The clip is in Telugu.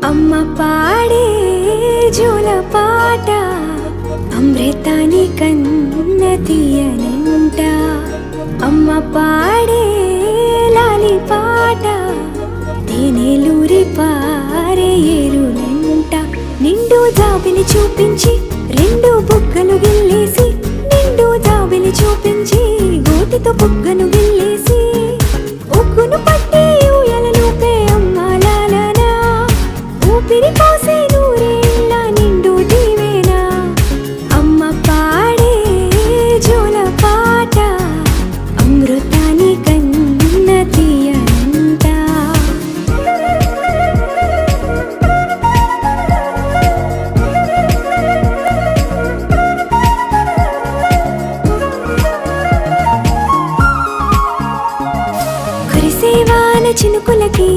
అమ్మ పాడే జోల పాట అమృతాని కన్న తీయనంట. అమ్మ పాడే లాలి పాట తేనెలూరి పారే ఏరులంట. నిండు జాబిలి చూపించి రెండు బుగ్గలు గిల్లేసి, నిండు జాబిలి చూపించి గోటితో బుగ్గను గిల్లేసి, ఉగ్గును పట్టి ఊయలలూపే అమ్మ లాలనా, ఊపిరి పోసే నూరేళ్ళ నిండు దీవేనా. అమ్మ పాడే జోల పాట అమృతాని కన్న తీయనంట. కురిసేవాన చినుకులకి